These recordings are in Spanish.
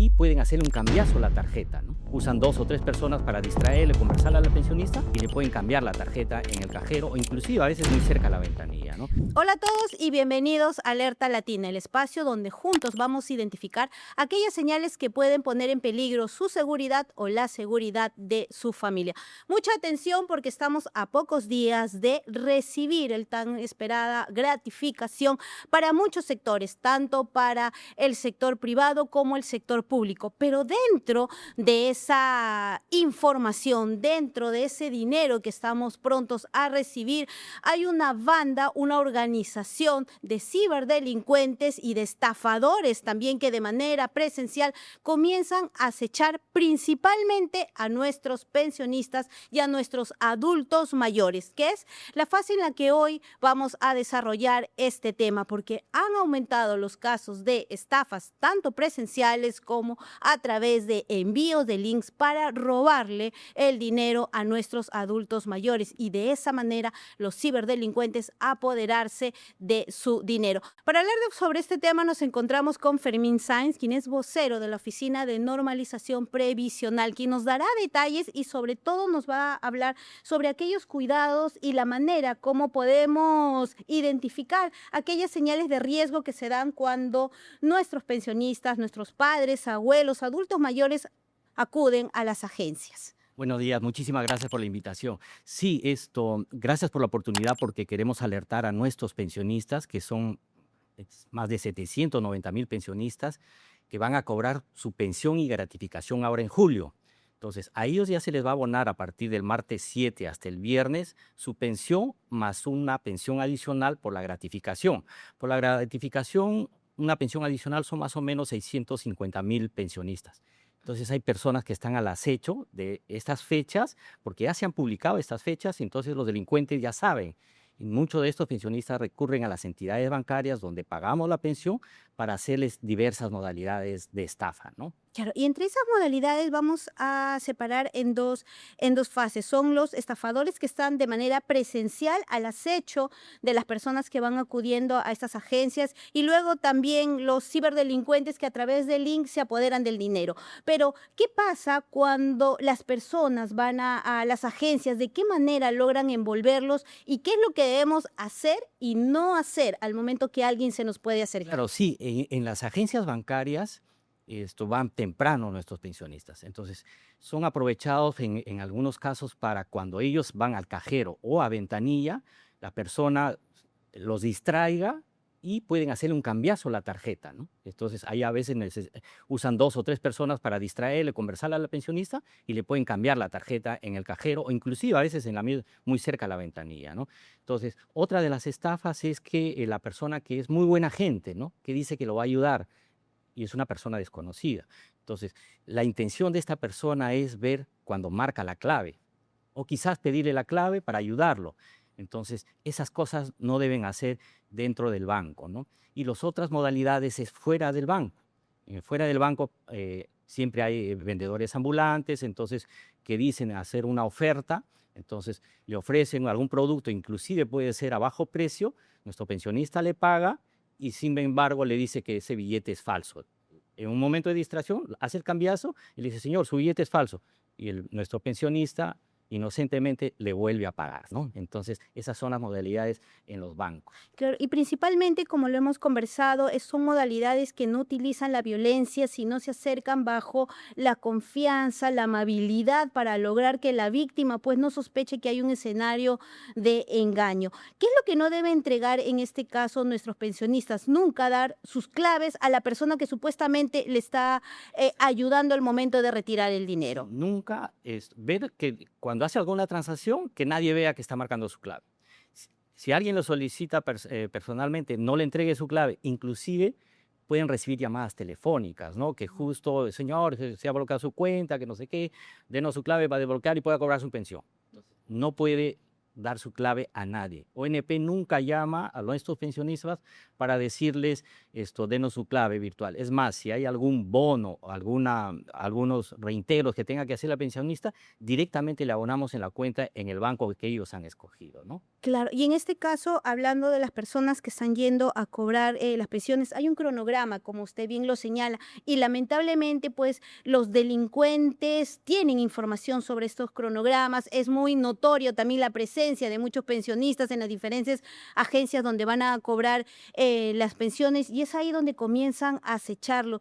y pueden hacerle un cambiazo a la tarjeta, ¿no? Usan 2 o 3 personas para distraerle, conversarle a la pensionista y le pueden cambiar la tarjeta en el cajero o inclusive a veces muy cerca a la ventanilla, ¿no? Hola a todos y bienvenidos a Alerta Latina, el espacio donde juntos vamos a identificar aquellas señales que pueden poner en peligro su seguridad o la seguridad de su familia. Mucha atención porque estamos a pocos días de recibir el tan esperada gratificación para muchos sectores, tanto para el sector privado como el sector público. Pero dentro de esa información, dentro de ese dinero que estamos prontos a recibir, hay una banda, una organización de ciberdelincuentes y de estafadores también que de manera presencial comienzan a acechar principalmente a nuestros pensionistas y a nuestros adultos mayores, que es la fase en la que hoy vamos a desarrollar este tema, porque han aumentado los casos de estafas, tanto presenciales como a través de envíos de links para robarle el dinero a nuestros adultos mayores y de esa manera los ciberdelincuentes apoderarse de su dinero. Para hablar sobre este tema nos encontramos con Fermín Sáenz, quien es vocero de la Oficina de Normalización Previsional, quien nos dará detalles y sobre todo nos va a hablar sobre aquellos cuidados y la manera como podemos identificar aquellas señales de riesgo que se dan cuando nuestros pensionistas, nuestros padres, abuelos, adultos mayores acuden a las agencias. Buenos días, muchísimas gracias por la invitación. Sí, gracias por la oportunidad porque queremos alertar a nuestros pensionistas, que son más de 790,000 pensionistas, que van a cobrar su pensión y gratificación ahora en julio. Entonces, a ellos ya se les va a abonar a partir del martes 7 hasta el viernes su pensión más una pensión adicional por la gratificación. Por la gratificación, una pensión adicional son más o menos 650,000 pensionistas. Entonces hay personas que están al acecho de estas fechas porque ya se han publicado estas fechas, entonces los delincuentes ya saben. Y muchos de estos pensionistas recurren a las entidades bancarias donde pagamos la pensión para hacerles diversas modalidades de estafa, ¿no? Claro, y entre esas modalidades vamos a separar en dos fases. Son los estafadores que están de manera presencial al acecho de las personas que van acudiendo a estas agencias y luego también los ciberdelincuentes que a través del link se apoderan del dinero. Pero, ¿qué pasa cuando las personas van a las agencias? ¿De qué manera logran envolverlos? ¿Y qué es lo que debemos hacer y no hacer al momento que alguien se nos puede acercar? Claro, sí, en las agencias bancarias van temprano nuestros pensionistas. Entonces, son aprovechados en algunos casos para cuando ellos van al cajero o a ventanilla, la persona los distraiga y pueden hacerle un cambiazo a la tarjeta, ¿no? Entonces, ahí a veces usan 2 o 3 personas para distraerle, conversarle a la pensionista y le pueden cambiar la tarjeta en el cajero o inclusive a veces muy cerca a la ventanilla, ¿no? Entonces, otra de las estafas es que la persona que es muy buena gente, ¿no? Que dice que lo va a ayudar y es una persona desconocida. Entonces, la intención de esta persona es ver cuando marca la clave o quizás pedirle la clave para ayudarlo. Entonces, esas cosas no deben hacer dentro del banco, ¿no? Y las otras modalidades es fuera del banco. Fuera del banco siempre hay vendedores ambulantes, entonces, que dicen hacer una oferta, entonces le ofrecen algún producto, inclusive puede ser a bajo precio, nuestro pensionista le paga y sin embargo le dice que ese billete es falso. En un momento de distracción hace el cambiazo y le dice, señor, su billete es falso. Y nuestro pensionista inocentemente le vuelve a pagar, ¿no? Entonces, esas son las modalidades en los bancos. Claro, y principalmente, como lo hemos conversado, son modalidades que no utilizan la violencia, sino se acercan bajo la confianza, la amabilidad para lograr que la víctima pues no sospeche que hay un escenario de engaño. ¿Qué es lo que no debe entregar en este caso nuestros pensionistas? Nunca dar sus claves a la persona que supuestamente le está ayudando al momento de retirar el dinero. Nunca es ver que cuando hace alguna transacción, que nadie vea que está marcando su clave. Si alguien lo solicita personalmente, no le entregue su clave, inclusive pueden recibir llamadas telefónicas, ¿no? Que justo, señor, se ha bloqueado su cuenta, que no sé qué, denos su clave para desbloquear y pueda cobrar su pensión. No puede dar su clave a nadie. ONP nunca llama a nuestros pensionistas para decirles denos su clave virtual. Es más, si hay algún bono o algunos reintegros que tenga que hacer la pensionista, directamente le abonamos en la cuenta en el banco que ellos han escogido, ¿no? Claro, y en este caso, hablando de las personas que están yendo a cobrar las pensiones, hay un cronograma, como usted bien lo señala, y lamentablemente, pues, los delincuentes tienen información sobre estos cronogramas. Es muy notorio también la presencia de muchos pensionistas en las diferentes agencias donde van a cobrar las pensiones, y es ahí donde comienzan a acecharlo.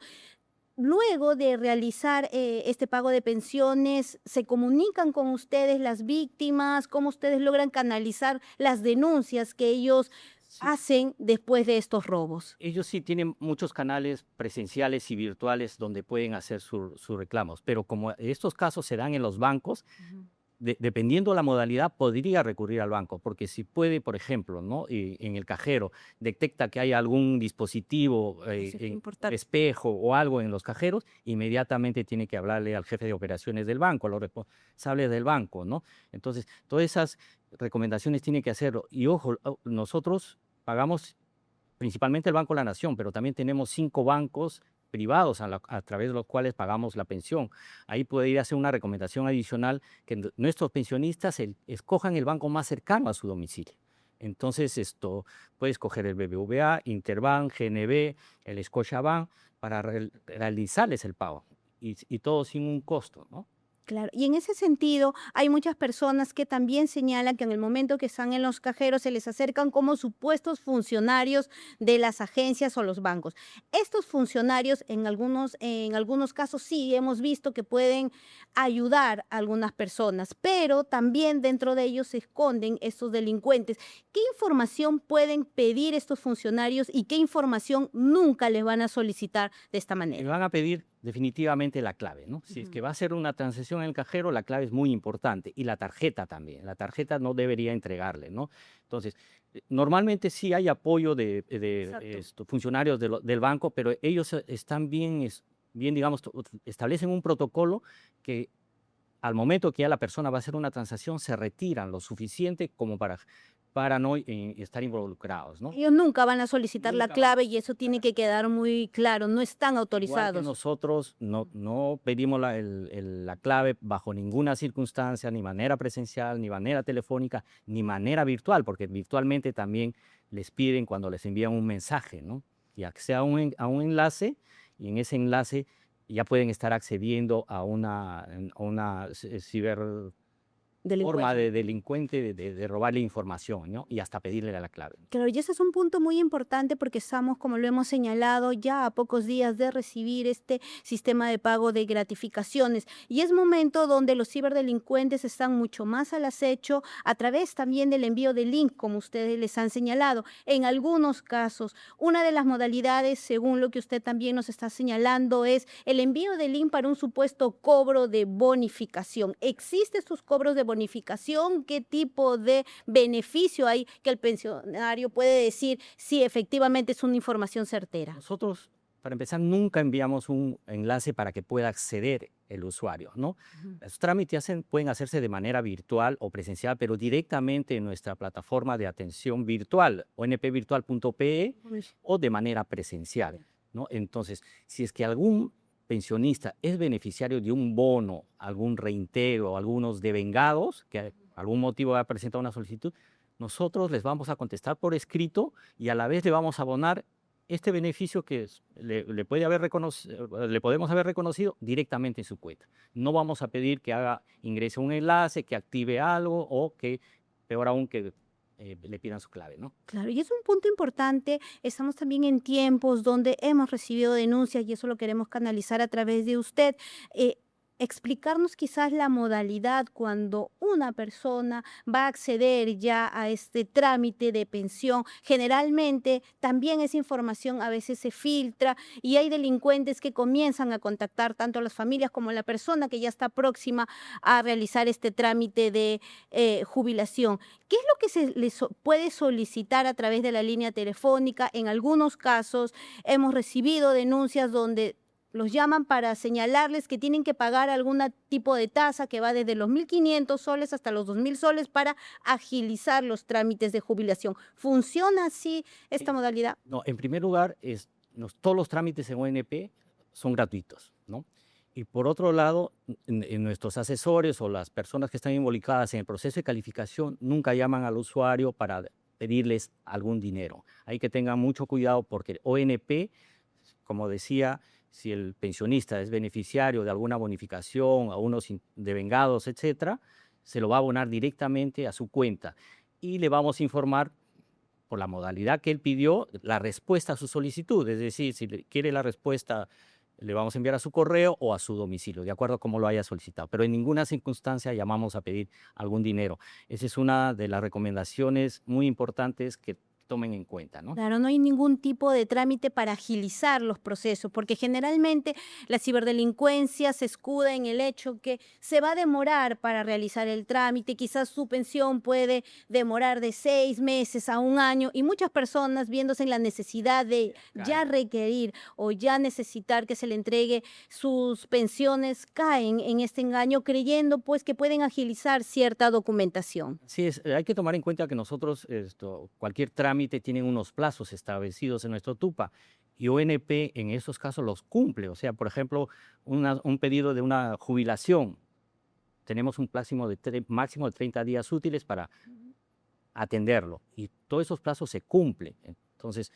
Luego de realizar este pago de pensiones, ¿se comunican con ustedes las víctimas? ¿Cómo ustedes logran canalizar las denuncias que ellos Sí. hacen después de estos robos? Ellos sí tienen muchos canales presenciales y virtuales donde pueden hacer sus reclamos, pero como estos casos se dan en los bancos, Ujú. dependiendo la modalidad, podría recurrir al banco, porque si puede, por ejemplo, ¿no? En el cajero detecta que hay algún dispositivo, Eso es importante. espejo o algo en los cajeros, inmediatamente tiene que hablarle al jefe de operaciones del banco, a los responsables del banco, ¿no? Entonces, todas esas recomendaciones tienen que hacerlo. Y ojo, nosotros pagamos principalmente el Banco de la Nación, pero también tenemos 5 bancos privados a través de los cuales pagamos la pensión. Ahí puede ir a hacer una recomendación adicional que nuestros pensionistas escojan el banco más cercano a su domicilio. Entonces, puede escoger el BBVA, Interbank, GNB, el Scotiabank, para realizarles el pago y todo sin un costo, ¿no? Claro, y en ese sentido hay muchas personas que también señalan que en el momento que están en los cajeros se les acercan como supuestos funcionarios de las agencias o los bancos. Estos funcionarios en algunos casos sí hemos visto que pueden ayudar a algunas personas, pero también dentro de ellos se esconden estos delincuentes. ¿Qué información pueden pedir estos funcionarios y qué información nunca les van a solicitar de esta Me manera? van a pedir definitivamente la clave, ¿no? Si es que Ujú. va a ser una transacción en el cajero, la clave es muy importante y la tarjeta también. La tarjeta no debería entregarle, ¿no? Entonces, normalmente sí hay apoyo de Exacto. funcionarios del banco, pero ellos están bien, bien, digamos, establecen un protocolo que al momento que ya la persona va a hacer una transacción, se retiran lo suficiente como para no estar involucrados, ¿no? Ellos nunca van a solicitar la Nunca van. clave y eso tiene que quedar muy claro, no están Igual que autorizados. nosotros no pedimos la clave bajo ninguna circunstancia, ni manera presencial, ni manera telefónica, ni manera virtual, porque virtualmente también les piden cuando les envían un mensaje, ¿no? Y accede a un enlace, y en ese enlace ya pueden estar accediendo a una ciber forma Delincuente. de delincuente de robarle información, ¿no? Y hasta pedirle la clave. Claro, y ese es un punto muy importante porque estamos, como lo hemos señalado, ya a pocos días de recibir este sistema de pago de gratificaciones. Y es momento donde los ciberdelincuentes están mucho más al acecho a través también del envío de link, como ustedes les han señalado. En algunos casos, una de las modalidades, según lo que usted también nos está señalando, es el envío de link para un supuesto cobro de bonificación. ¿Existen estos cobros de bonificación? ¿Qué tipo de beneficio hay que el pensionario puede decir si efectivamente es una información certera? Nosotros, para empezar, nunca enviamos un enlace para que pueda acceder el usuario, ¿no? Ujú. Los trámites pueden hacerse de manera virtual o presencial, pero directamente en nuestra plataforma de atención virtual, onpvirtual.pe, Uy, o de manera presencial, ¿no? Entonces, si es que algún pensionista es beneficiario de un bono, algún reintegro, algunos devengados, que algún motivo ha presentado una solicitud, nosotros les vamos a contestar por escrito y a la vez le vamos a abonar este beneficio que le podemos haber reconocido directamente en su cuenta. No vamos a pedir que ingrese un enlace, que active algo o que, peor aún, que le pidan su clave, ¿no? claro, y es un punto importante. Estamos también en tiempos donde hemos recibido denuncias y eso lo queremos canalizar a través de usted. Eh, Explicarnos quizás la modalidad cuando una persona va a acceder ya a este trámite de pensión. Generalmente también esa información a veces se filtra y hay delincuentes que comienzan a contactar tanto a las familias como a la persona que ya está próxima a realizar este trámite de jubilación. ¿Qué es lo que puede solicitar a través de la línea telefónica? En algunos casos hemos recibido denuncias donde los llaman para señalarles que tienen que pagar algún tipo de tasa que va desde los 1.500 soles hasta los 2.000 soles para agilizar los trámites de jubilación. ¿Funciona así esta modalidad? No, en primer lugar, todos los trámites en ONP son gratuitos, ¿no? Y por otro lado, en nuestros asesores o las personas que están involucradas en el proceso de calificación nunca llaman al usuario para pedirles algún dinero. Hay que tengan mucho cuidado porque ONP, como decía, si el pensionista es beneficiario de alguna bonificación, a unos devengados, etcétera, se lo va a abonar directamente a su cuenta y le vamos a informar por la modalidad que él pidió la respuesta a su solicitud. Es decir, si quiere la respuesta, le vamos a enviar a su correo o a su domicilio, de acuerdo a cómo lo haya solicitado. Pero en ninguna circunstancia llamamos a pedir algún dinero. Esa es una de las recomendaciones muy importantes que tomen en cuenta, ¿no? Claro, no hay ningún tipo de trámite para agilizar los procesos, porque generalmente la ciberdelincuencia se escuda en el hecho que se va a demorar para realizar el trámite, quizás su pensión puede demorar de 6 meses a un año y muchas personas viéndose en la necesidad de ya requerir o ya necesitar que se le entregue sus pensiones, caen en este engaño creyendo pues que pueden agilizar cierta documentación. Sí, hay que tomar en cuenta que nosotros, cualquier trámite tiene unos plazos establecidos en nuestro TUPA y ONP en esos casos los cumple. O sea, por ejemplo, un pedido de una jubilación, tenemos un máximo de 30 días útiles para atenderlo y todos esos plazos se cumplen. Entonces,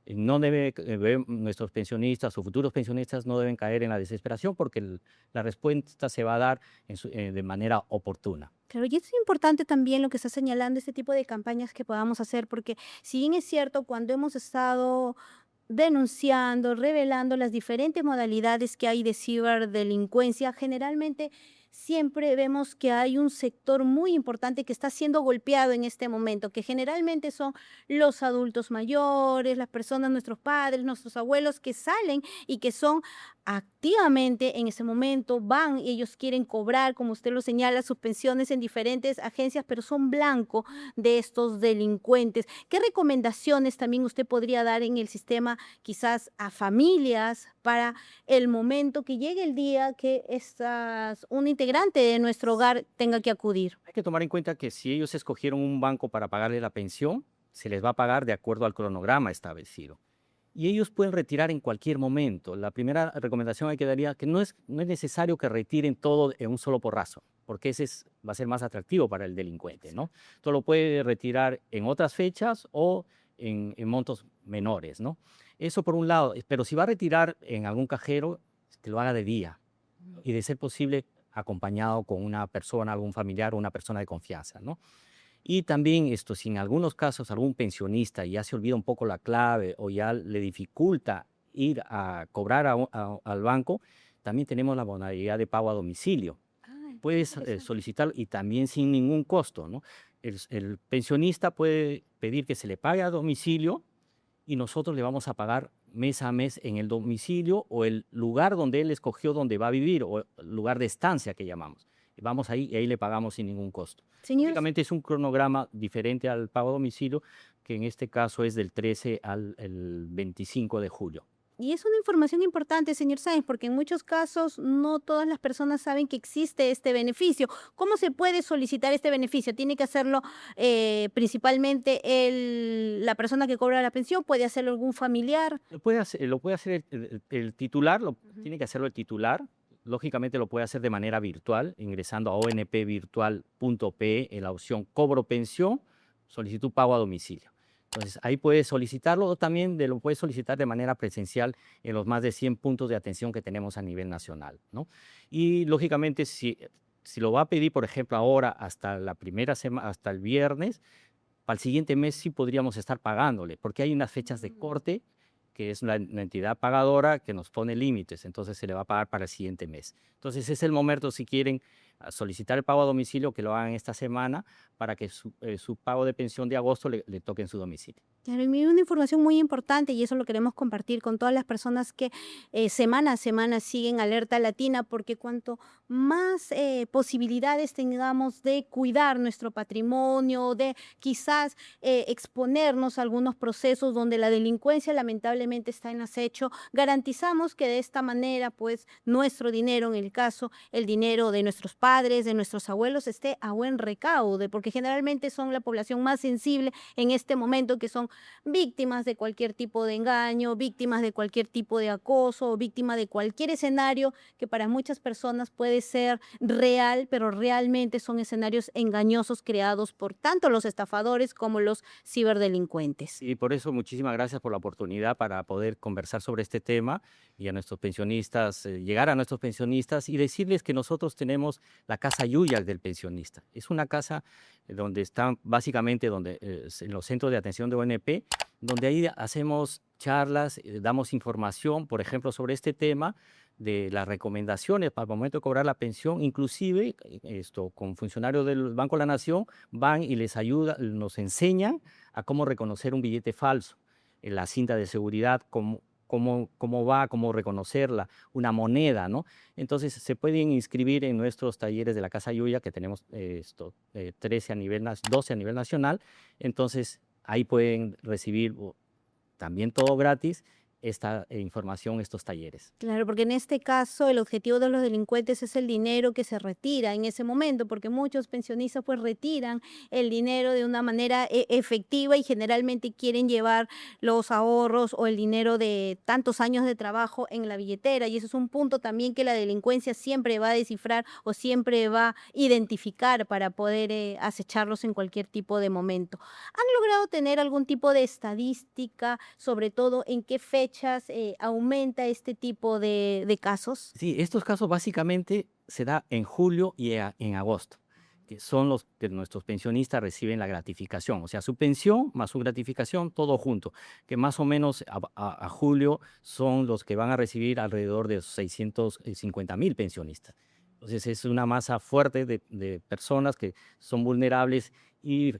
no nuestros pensionistas o futuros pensionistas no deben caer en la desesperación porque la respuesta se va a dar de manera oportuna. Claro, y es importante también lo que está señalando, este tipo de campañas que podamos hacer, porque si bien es cierto, cuando hemos estado denunciando, revelando las diferentes modalidades que hay de ciberdelincuencia, generalmente siempre vemos que hay un sector muy importante que está siendo golpeado en este momento, que generalmente son los adultos mayores, las personas, nuestros padres, nuestros abuelos, que salen y que son activamente en ese momento, van y ellos quieren cobrar, como usted lo señala, sus pensiones en diferentes agencias, pero son blanco de estos delincuentes. ¿Qué recomendaciones también usted podría dar en el sistema, quizás a familias, para el momento que llegue el día que un integrante de nuestro hogar tenga que acudir? Hay que tomar en cuenta que si ellos escogieron un banco para pagarle la pensión, se les va a pagar de acuerdo al cronograma establecido. Y ellos pueden retirar en cualquier momento. La primera recomendación que daría que no es necesario que retiren todo en un solo porrazo, porque va a ser más atractivo para el delincuente, ¿no? Todo lo puede retirar en otras fechas o en montos menores, ¿no? Eso por un lado, pero si va a retirar en algún cajero, que lo haga de día y de ser posible acompañado con una persona, algún familiar o una persona de confianza, ¿no? Y también si en algunos casos algún pensionista ya se olvida un poco la clave o ya le dificulta ir a cobrar al banco, también tenemos la modalidad de pago a domicilio. Puedes solicitarlo y también sin ningún costo, ¿no? El pensionista puede pedir que se le pague a domicilio y nosotros le vamos a pagar mes a mes en el domicilio o el lugar donde él escogió donde va a vivir o el lugar de estancia que llamamos. Vamos ahí y ahí le pagamos sin ningún costo. Señor, Únicamente es un cronograma diferente al pago a domicilio, que en este caso es del 13 al el 25 de julio. y es una información importante, señor Sáenz, porque en muchos casos no todas las personas saben que existe este beneficio. ¿Cómo se puede solicitar este beneficio? ¿Tiene que hacerlo principalmente la persona que cobra la pensión? ¿Puede hacerlo algún familiar? Lo puede hacer el titular, tiene que hacerlo el titular. Lógicamente lo puede hacer de manera virtual, ingresando a onpvirtual.pe en la opción cobro pensión, solicitud pago a domicilio. Entonces, ahí puede solicitarlo o también lo puede solicitar de manera presencial en los más de 100 puntos de atención que tenemos a nivel nacional, ¿no? Y lógicamente, si lo va a pedir, por ejemplo, ahora hasta la primera semana, hasta el viernes, para el siguiente mes sí podríamos estar pagándole, porque hay unas fechas de corte que es la entidad pagadora que nos pone límites, entonces se le va a pagar para el siguiente mes. Entonces es el momento, si quieren, a solicitar el pago a domicilio, que lo hagan esta semana para que su pago de pensión de agosto le toque en su domicilio. Claro, y una información muy importante y eso lo queremos compartir con todas las personas que semana a semana siguen Alerta Latina, porque cuanto más posibilidades tengamos de cuidar nuestro patrimonio, de quizás exponernos a algunos procesos donde la delincuencia lamentablemente está en acecho, garantizamos que de esta manera, pues, nuestro dinero, en el caso, el dinero de nuestros padres, de nuestros abuelos, esté a buen recaude, porque generalmente son la población más sensible en este momento, que son víctimas de cualquier tipo de engaño, víctimas de cualquier tipo de acoso, víctimas de cualquier escenario que para muchas personas puede ser real, pero realmente son escenarios engañosos creados por tanto los estafadores como los ciberdelincuentes. Y por eso muchísimas gracias por la oportunidad para poder conversar sobre este tema y a nuestros pensionistas, llegar a nuestros pensionistas y decirles que nosotros tenemos la Casa Yuya del pensionista. Es una casa donde están básicamente en los centros de atención de ONP, donde ahí hacemos charlas, damos información, por ejemplo, sobre este tema de las recomendaciones para el momento de cobrar la pensión, inclusive con funcionarios del Banco de la Nación van y les ayuda, nos enseñan a cómo reconocer un billete falso, en la cinta de seguridad, cómo reconocerla, una moneda, ¿no? Entonces se pueden inscribir en nuestros talleres de la Casa Yuya, que tenemos 12 a nivel nacional. Entonces ahí pueden recibir también todo gratis esta información, estos talleres. Claro, porque en este caso el objetivo de los delincuentes es el dinero que se retira en ese momento, porque muchos pensionistas pues retiran el dinero de una manera efectiva y generalmente quieren llevar los ahorros o el dinero de tantos años de trabajo en la billetera y eso es un punto también que la delincuencia siempre va a descifrar o siempre va a identificar para poder acecharlos en cualquier tipo de momento. ¿Han logrado tener algún tipo de estadística, sobre todo en qué fechas aumenta este tipo de casos? Sí, estos casos básicamente se da en julio y en agosto, que son los que nuestros pensionistas reciben la gratificación, o sea, su pensión más su gratificación, todo junto, que más o menos a julio son los que van a recibir alrededor de 650.000 pensionistas. Entonces es una masa fuerte de personas que son vulnerables y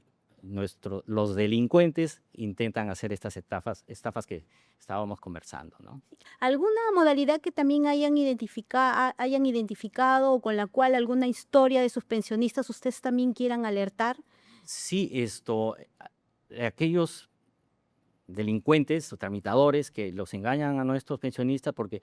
los delincuentes intentan hacer estas estafas que estábamos conversando, ¿no? ¿Alguna modalidad que también hayan identificado o con la cual alguna historia de sus pensionistas ustedes también quieran alertar? Sí, aquellos delincuentes o tramitadores que los engañan a nuestros pensionistas, porque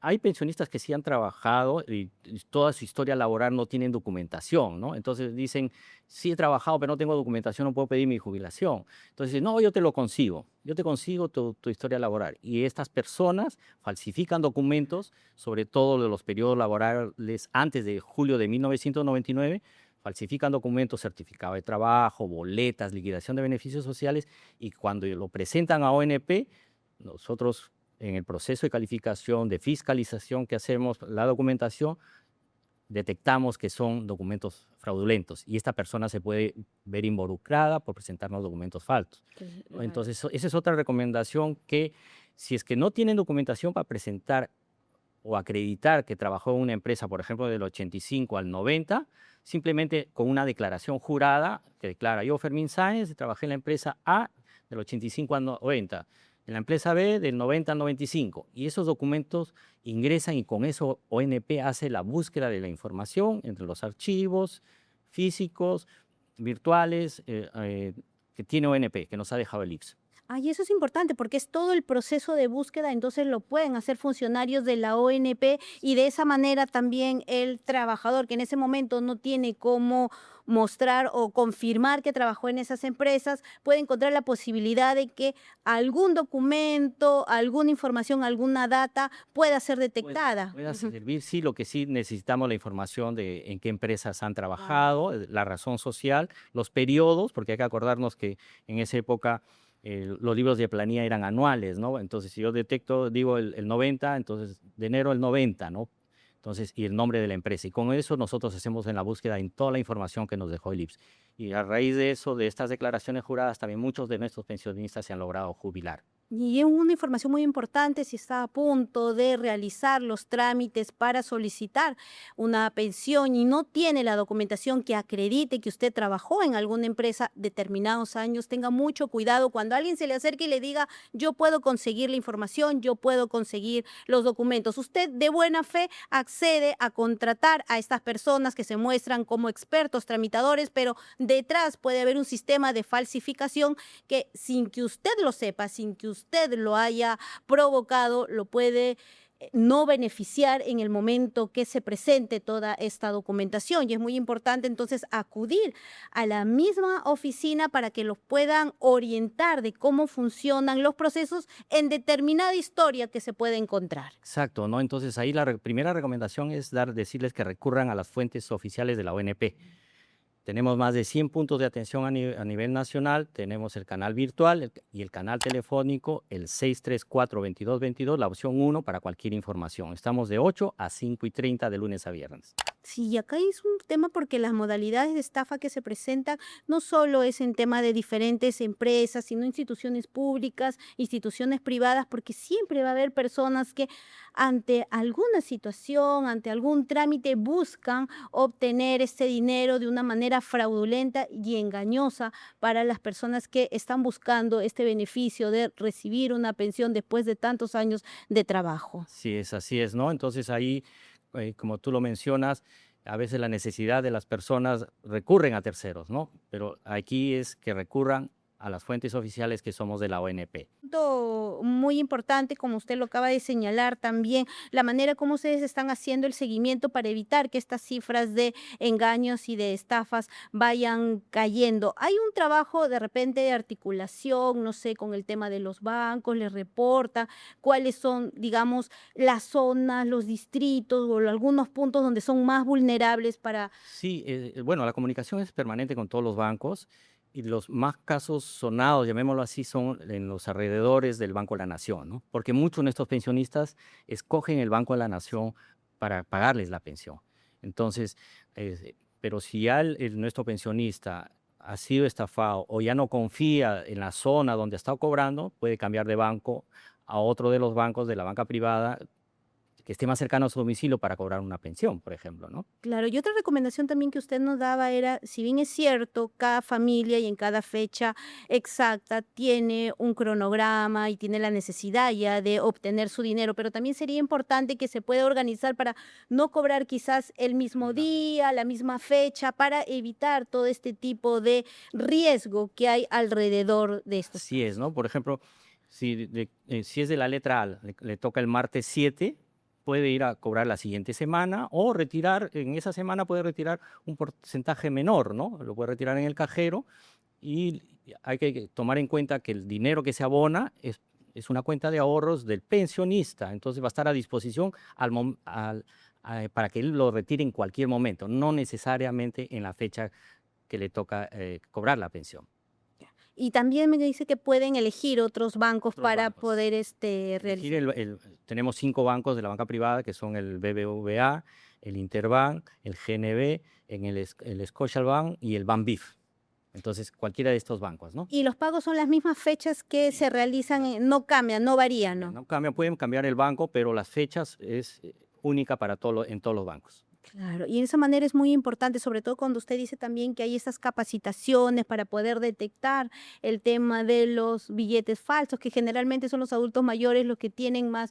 hay pensionistas que sí han trabajado y toda su historia laboral no tienen documentación, ¿no? Entonces dicen, sí he trabajado, pero no tengo documentación, no puedo pedir mi jubilación. Entonces, no, yo te lo consigo, yo te consigo tu historia laboral. Y estas personas falsifican documentos, sobre todo de los periodos laborales antes de julio de 1999, falsifican documentos, certificado de trabajo, boletas, liquidación de beneficios sociales, y cuando lo presentan a ONP, nosotros en el proceso de calificación, de fiscalización que hacemos, la documentación, detectamos que son documentos fraudulentos y esta persona se puede ver involucrada por presentarnos documentos falsos. Claro. Entonces, esa es otra recomendación, que si es que no tienen documentación para presentar o acreditar que trabajó en una empresa, por ejemplo, del 85 al 90, simplemente con una declaración jurada que declara: yo, Fermín Sáenz, trabajé en la empresa A del 85 al 90, en la empresa B del 90 al 95, y esos documentos ingresan y con eso ONP hace la búsqueda de la información entre los archivos físicos, virtuales, que tiene ONP, que nos ha dejado el IPS. Ay, eso es importante porque es todo el proceso de búsqueda, entonces lo pueden hacer funcionarios de la ONP y de esa manera también el trabajador que en ese momento no tiene cómo mostrar o confirmar que trabajó en esas empresas, puede encontrar la posibilidad de que algún documento, alguna información, alguna data pueda ser detectada. Pueda Ujú. servir, sí, lo que sí necesitamos la información de en qué empresas han Claro. trabajado, la razón social, los periodos, porque hay que acordarnos que en esa época los libros de planilla eran anuales, ¿no? Entonces, si yo detecto, digo el 90, entonces de enero el 90, ¿no? Entonces, y el nombre de la empresa. Y con eso nosotros hacemos en la búsqueda en toda la información que nos dejó el IPS. Y a raíz de eso, de estas declaraciones juradas, también muchos de nuestros pensionistas se han logrado jubilar. Y es una información muy importante si está a punto de realizar los trámites para solicitar una pensión y no tiene la documentación que acredite que usted trabajó en alguna empresa determinados años. Tenga mucho cuidado cuando alguien se le acerque y le diga, yo puedo conseguir la información, yo puedo conseguir los documentos. Usted de buena fe accede a contratar a estas personas que se muestran como expertos tramitadores, pero detrás puede haber un sistema de falsificación que sin que usted lo sepa, sin que usted lo haya provocado, lo puede no beneficiar en el momento que se presente toda esta documentación. Y es muy importante entonces acudir a la misma oficina para que los puedan orientar de cómo funcionan los procesos en determinada historia que se puede encontrar. Exacto, ¿no? Entonces ahí la primera recomendación es decirles que recurran a las fuentes oficiales de la ONP. Tenemos más de 100 puntos de atención a nivel nacional, tenemos el canal virtual y el canal telefónico, el 634-2222, la opción 1 para cualquier información. Estamos de 8 a 5:30 de lunes a viernes. Sí, acá es un tema porque las modalidades de estafa que se presentan no solo es en tema de diferentes empresas, sino instituciones públicas, instituciones privadas, porque siempre va a haber personas que ante alguna situación, ante algún trámite, buscan obtener este dinero de una manera fraudulenta y engañosa para las personas que están buscando este beneficio de recibir una pensión después de tantos años de trabajo. Sí, así es, ¿no? Entonces ahí, como tú lo mencionas, a veces la necesidad de las personas recurren a terceros, ¿no? Pero aquí es que recurran a las fuentes oficiales que somos de la ONP. Punto muy importante, como usted lo acaba de señalar también, la manera como ustedes están haciendo el seguimiento para evitar que estas cifras de engaños y de estafas vayan cayendo. Hay un trabajo de repente de articulación, no sé, con el tema de los bancos, les reporta cuáles son, digamos, las zonas, los distritos o algunos puntos donde son más vulnerables para... Sí, bueno, la comunicación es permanente con todos los bancos y los más casos sonados, llamémoslo así, son en los alrededores del Banco de la Nación, ¿no? Porque muchos de nuestros pensionistas escogen el Banco de la Nación para pagarles la pensión. Entonces, pero si ya nuestro pensionista ha sido estafado o ya no confía en la zona donde ha estado cobrando, puede cambiar de banco a otro de los bancos de la banca privada que esté más cercano a su domicilio para cobrar una pensión, por ejemplo, ¿no? Claro, y otra recomendación también que usted nos daba era, si bien es cierto, cada familia y en cada fecha exacta tiene un cronograma y tiene la necesidad ya de obtener su dinero, pero también sería importante que se pueda organizar para no cobrar quizás el mismo día, la misma fecha, para evitar todo este tipo de riesgo que hay alrededor de estos. Así es, ¿no? Por ejemplo, si es de la letra A, le toca el martes 7, puede ir a cobrar la siguiente semana o retirar, en esa semana puede retirar un porcentaje menor, ¿no? Lo puede retirar en el cajero y hay que tomar en cuenta que el dinero que se abona es una cuenta de ahorros del pensionista, entonces va a estar a disposición para que él lo retire en cualquier momento, no necesariamente en la fecha que le toca cobrar la pensión. Y también me dice que pueden elegir otros bancos Otros para bancos. poder Elegir realizar. tenemos 5 bancos de la banca privada, que son el BBVA, el Interbank, el GNB, el Scotiabank y el Banbif. Entonces, cualquiera de estos bancos, ¿no? Y los pagos son las mismas fechas que se realizan, no cambian, no varían, ¿no? No cambia, pueden cambiar el banco, pero las fechas es única para en todos los bancos. Claro, y de esa manera es muy importante, sobre todo cuando usted dice también que hay estas capacitaciones para poder detectar el tema de los billetes falsos, que generalmente son los adultos mayores los que tienen más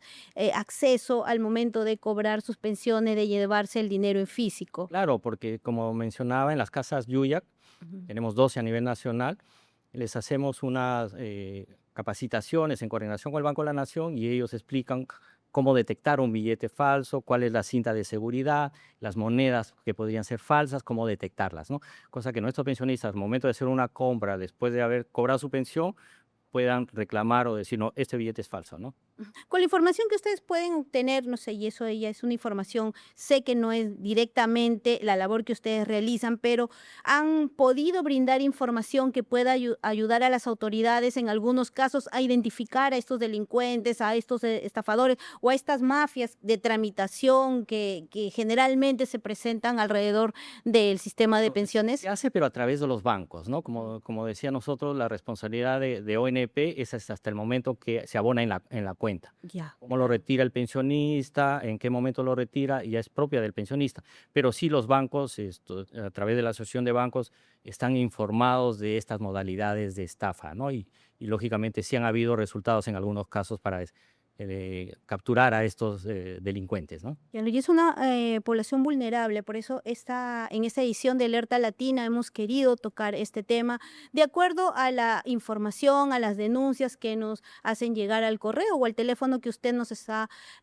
acceso al momento de cobrar sus pensiones, de llevarse el dinero en físico. Claro, porque como mencionaba, en las casas Yuyak, Ujú. tenemos 12 a nivel nacional, les hacemos unas capacitaciones en coordinación con el Banco de la Nación y ellos explican cómo detectar un billete falso, cuál es la cinta de seguridad, las monedas que podrían ser falsas, cómo detectarlas, ¿no? Cosa que nuestros pensionistas, al momento de hacer una compra, después de haber cobrado su pensión, puedan reclamar o decir, no, este billete es falso, ¿no? Con la información que ustedes pueden obtener, no sé, y eso ya es una información, sé que no es directamente la labor que ustedes realizan, pero han podido brindar información que pueda ayudar a las autoridades en algunos casos a identificar a estos delincuentes, a estos estafadores o a estas mafias de tramitación que generalmente se presentan alrededor del sistema de pensiones. Se hace, pero a través de los bancos, ¿no? Como decía nosotros, la responsabilidad de ONP es hasta el momento que se abona en la cuenta. Ya. Cómo lo retira el pensionista, en qué momento lo retira, ya es propia del pensionista. Pero sí los bancos, a través de la Asociación de Bancos, están informados de estas modalidades de estafa, ¿no? Y lógicamente sí han habido resultados en algunos casos para capturar a estos delincuentes, ¿no? Y es una población vulnerable, por eso en esta edición de Alerta Latina hemos querido tocar este tema de acuerdo a la información, a las denuncias que nos hacen llegar al correo o al teléfono que usted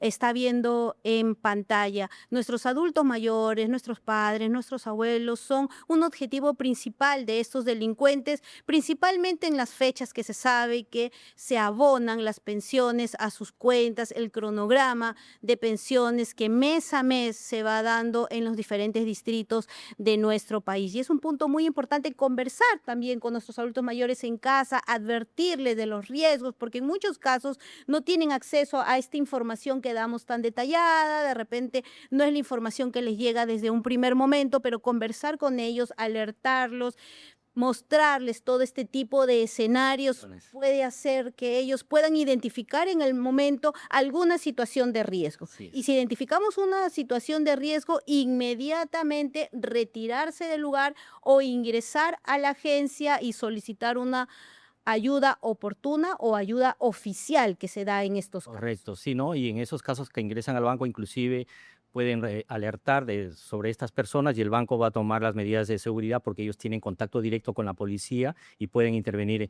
está viendo en pantalla. Nuestros adultos mayores, nuestros padres, nuestros abuelos son un objetivo principal de estos delincuentes, principalmente en las fechas que se sabe que se abonan las pensiones a sus cuentas, el cronograma de pensiones que mes a mes se va dando en los diferentes distritos de nuestro país. Y es un punto muy importante conversar también con nuestros adultos mayores en casa, advertirles de los riesgos, porque en muchos casos no tienen acceso a esta información que damos tan detallada, de repente no es la información que les llega desde un primer momento, pero conversar con ellos, alertarlos, mostrarles todo este tipo de escenarios puede hacer que ellos puedan identificar en el momento alguna situación de riesgo. Y si identificamos una situación de riesgo, inmediatamente retirarse del lugar o ingresar a la agencia y solicitar una ayuda oportuna o ayuda oficial que se da en estos casos. Correcto, sí, ¿no? Y en esos casos que ingresan al banco, inclusive pueden alertar sobre estas personas y el banco va a tomar las medidas de seguridad porque ellos tienen contacto directo con la policía y pueden intervenir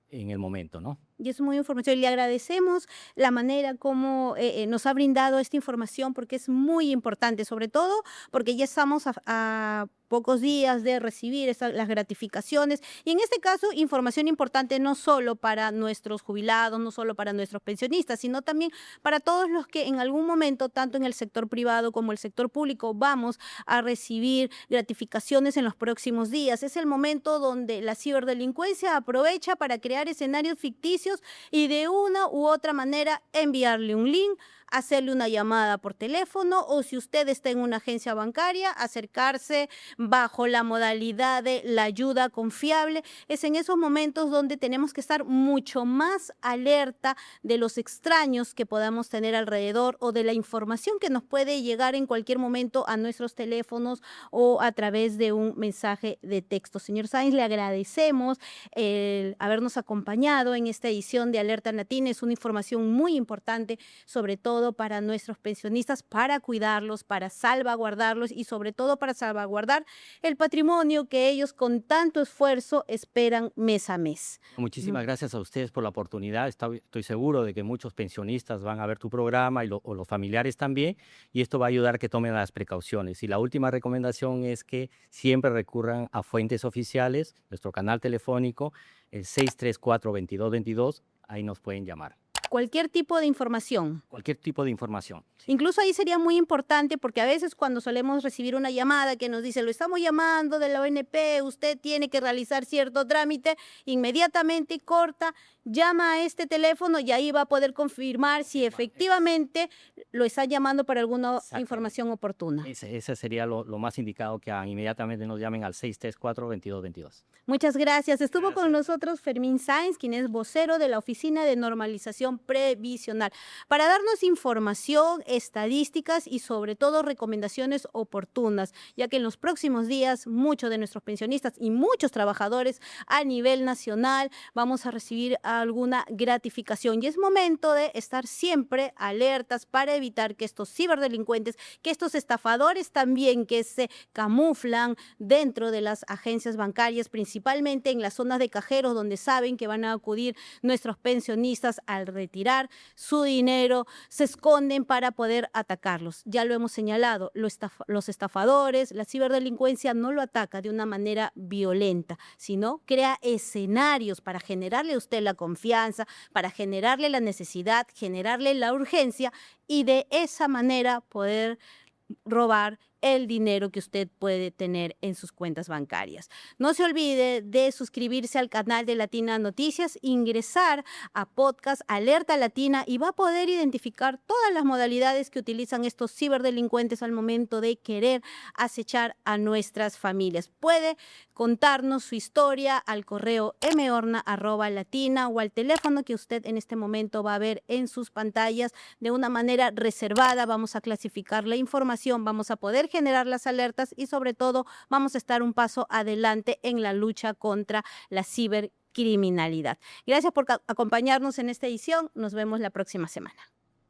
en el momento, ¿no? Y es muy información. Le agradecemos la manera como nos ha brindado esta información porque es muy importante, sobre todo porque ya estamos a pocos días de recibir las gratificaciones y en este caso información importante no solo para nuestros jubilados, no solo para nuestros pensionistas, sino también para todos los que en algún momento, tanto en el sector privado como el sector público, vamos a recibir gratificaciones en los próximos días. Es el momento donde la ciberdelincuencia aprovecha para crear escenarios ficticios y de una u otra manera enviarle un link, hacerle una llamada por teléfono o si usted está en una agencia bancaria, acercarse bajo la modalidad de la ayuda confiable. Es en esos momentos donde tenemos que estar mucho más alerta de los extraños que podamos tener alrededor o de la información que nos puede llegar en cualquier momento a nuestros teléfonos o a través de un mensaje de texto. Señor Sáenz, le agradecemos el habernos acompañado en esta edición de Alerta Latina. Es una información muy importante, sobre todo para nuestros pensionistas, para cuidarlos, para salvaguardarlos y sobre todo para salvaguardar el patrimonio que ellos con tanto esfuerzo esperan mes a mes. Muchísimas gracias a ustedes por la oportunidad. Estoy seguro de que muchos pensionistas van a ver tu programa o los familiares también, y esto va a ayudar a que tomen las precauciones. Y la última recomendación es que siempre recurran a fuentes oficiales, nuestro canal telefónico, el 634-2222, ahí nos pueden llamar. Cualquier tipo de información. Cualquier tipo de información. Sí. Incluso ahí sería muy importante porque a veces cuando solemos recibir una llamada que nos dice, lo estamos llamando de la ONP, usted tiene que realizar cierto trámite, inmediatamente corta, llama a este teléfono y ahí va a poder confirmar si efectivamente lo está llamando para alguna información oportuna. Ese sería lo más indicado, que inmediatamente nos llamen al 634-2222. Muchas gracias. Estuvo con nosotros Fermín Sáenz, quien es vocero de la Oficina de Normalización Previsional, para darnos información, estadísticas y sobre todo recomendaciones oportunas, ya que en los próximos días muchos de nuestros pensionistas y muchos trabajadores a nivel nacional vamos a recibir alguna gratificación y es momento de estar siempre alertas para evitar que estos ciberdelincuentes, que estos estafadores también que se camuflan dentro de las agencias bancarias, principalmente en las zonas de cajeros donde saben que van a acudir nuestros pensionistas al retiro retirar su dinero, se esconden para poder atacarlos. Ya lo hemos señalado, los estafadores, la ciberdelincuencia no lo ataca de una manera violenta, sino crea escenarios para generarle a usted la confianza, para generarle la necesidad, generarle la urgencia y de esa manera poder robar el dinero que usted puede tener en sus cuentas bancarias. No se olvide de suscribirse al canal de Latina Noticias, ingresar a podcast Alerta Latina y va a poder identificar todas las modalidades que utilizan estos ciberdelincuentes al momento de querer acechar a nuestras familias. Puede contarnos su historia al correo mhorna@latina o al teléfono que usted en este momento va a ver en sus pantallas de una manera reservada. Vamos a clasificar la información, vamos a poder generar las alertas y sobre todo vamos a estar un paso adelante en la lucha contra la cibercriminalidad. Gracias por acompañarnos en esta edición. Nos vemos la próxima semana.